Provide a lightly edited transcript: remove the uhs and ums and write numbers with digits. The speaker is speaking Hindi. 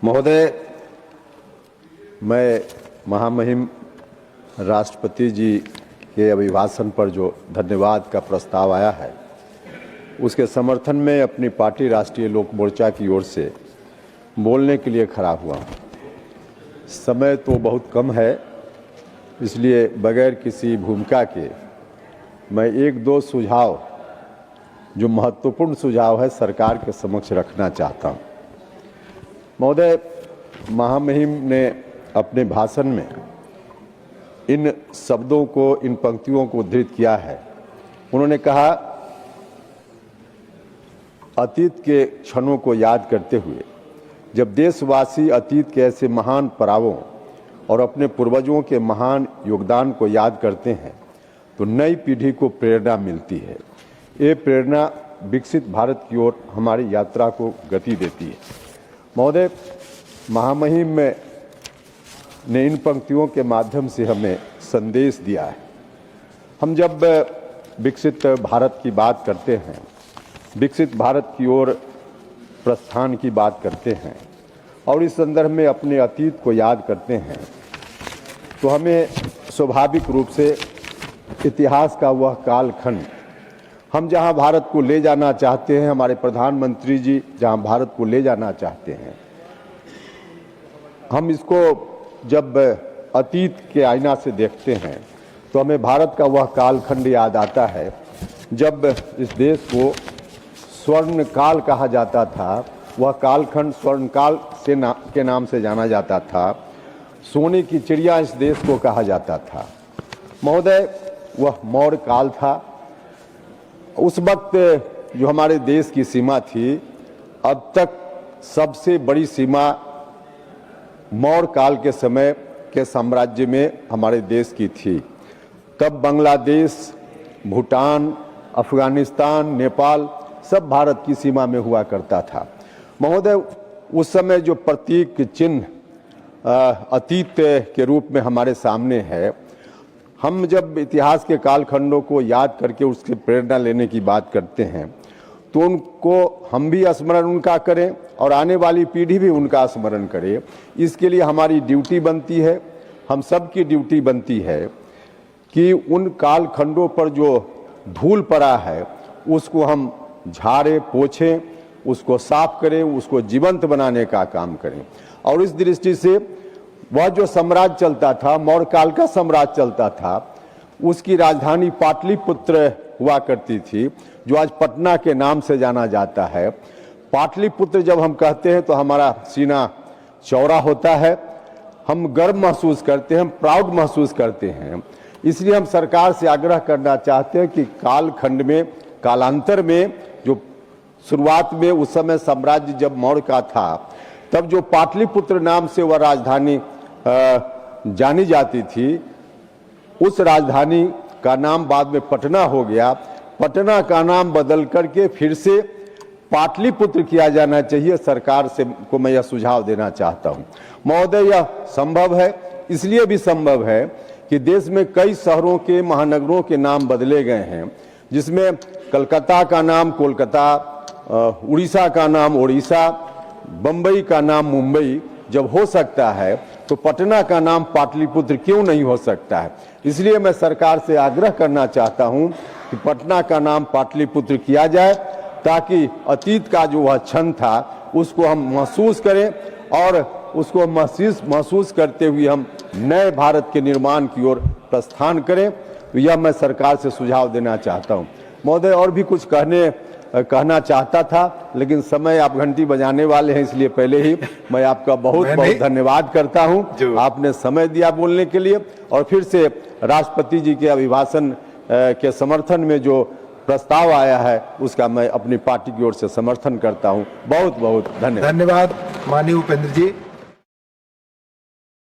महोदय, मैं महामहिम राष्ट्रपति जी के अभिभाषण पर जो धन्यवाद का प्रस्ताव आया है उसके समर्थन में अपनी पार्टी राष्ट्रीय लोक मोर्चा की ओर से बोलने के लिए खड़ा हुआ हूँ। समय तो बहुत कम है, इसलिए बगैर किसी भूमिका के मैं एक दो सुझाव, जो महत्वपूर्ण सुझाव है, सरकार के समक्ष रखना चाहता हूँ। महोदय, महामहिम ने अपने भाषण में इन शब्दों को, इन पंक्तियों को उद्धृत किया है। उन्होंने कहा, अतीत के क्षणों को याद करते हुए जब देशवासी अतीत के ऐसे महान पड़ावों और अपने पूर्वजों के महान योगदान को याद करते हैं तो नई पीढ़ी को प्रेरणा मिलती है। ये प्रेरणा विकसित भारत की ओर हमारी यात्रा को गति देती है। महोदय, महामहिम ने इन पंक्तियों के माध्यम से हमें संदेश दिया है। हम जब विकसित भारत की बात करते हैं, विकसित भारत की ओर प्रस्थान की बात करते हैं और इस संदर्भ में अपने अतीत को याद करते हैं, तो हमें स्वाभाविक रूप से इतिहास का वह कालखंड, हम जहां भारत को ले जाना चाहते हैं, हमारे प्रधानमंत्री जी जहां भारत को ले जाना चाहते हैं, हम इसको जब अतीत के आईना से देखते हैं तो हमें भारत का वह कालखंड याद आता है जब इस देश को स्वर्ण काल कहा जाता था। वह कालखंड स्वर्ण काल के नाम से जाना जाता था। सोने की चिड़िया इस देश को कहा जाता था। महोदय, वह मौर्य काल था। उस वक्त जो हमारे देश की सीमा थी, अब तक सबसे बड़ी सीमा मौर्य काल के समय के साम्राज्य में हमारे देश की थी। तब बांग्लादेश, भूटान, अफगानिस्तान, नेपाल सब भारत की सीमा में हुआ करता था। महोदय, उस समय जो प्रतीक चिन्ह अतीत के रूप में हमारे सामने है, हम जब इतिहास के कालखंडों को याद करके उससे प्रेरणा लेने की बात करते हैं तो उनको हम भी स्मरण उनका करें और आने वाली पीढ़ी भी उनका स्मरण करे। इसके लिए हमारी ड्यूटी बनती है, हम सब की ड्यूटी बनती है कि उन कालखंडों पर जो धूल पड़ा है उसको हम झाड़ें, पोछें, उसको साफ करें, उसको जीवंत बनाने का काम करें। और इस दृष्टि से वह जो साम्राज्य चलता था, मौर्य काल का साम्राज्य चलता था, उसकी राजधानी पाटलिपुत्र हुआ करती थी, जो आज पटना के नाम से जाना जाता है। पाटलिपुत्र जब हम कहते हैं तो हमारा सीना चौड़ा होता है, हम गर्व महसूस करते हैं, हम प्राउड महसूस करते हैं। इसलिए हम सरकार से आग्रह करना चाहते हैं कि कालखंड में, कालांतर में, जो शुरुआत में उस समय साम्राज्य जब मौर्य का था, तब जो पाटलिपुत्र नाम से वह राजधानी जानी जाती थी, उस राजधानी का नाम बाद में पटना हो गया। पटना का नाम बदल करके फिर से पाटलिपुत्र किया जाना चाहिए। सरकार से को मैं यह सुझाव देना चाहता हूं। महोदय, यह संभव है, इसलिए भी संभव है कि देश में कई शहरों के, महानगरों के नाम बदले गए हैं, जिसमें कलकत्ता का नाम कोलकाता, उड़ीसा का नाम ओडिशा, बम्बई का नाम मुंबई जब हो सकता है तो पटना का नाम पाटलिपुत्र क्यों नहीं हो सकता है। इसलिए मैं सरकार से आग्रह करना चाहता हूं कि पटना का नाम पाटलिपुत्र किया जाए, ताकि अतीत का जो वह क्षण था उसको हम महसूस करें और उसको महसूस करते हुए हम नए भारत के निर्माण की ओर प्रस्थान करें। तो यह मैं सरकार से सुझाव देना चाहता हूं। महोदय, और भी कुछ कहना चाहता था, लेकिन समय, आप घंटी बजाने वाले हैं, इसलिए पहले ही मैं आपका बहुत बहुत धन्यवाद करता हूं। आपने समय दिया बोलने के लिए, और फिर से राष्ट्रपति जी के अभिभाषण के समर्थन में जो प्रस्ताव आया है उसका मैं अपनी पार्टी की ओर से समर्थन करता हूं। बहुत बहुत धन्यवाद। धन्यवाद माननीय उपेंद्र जी।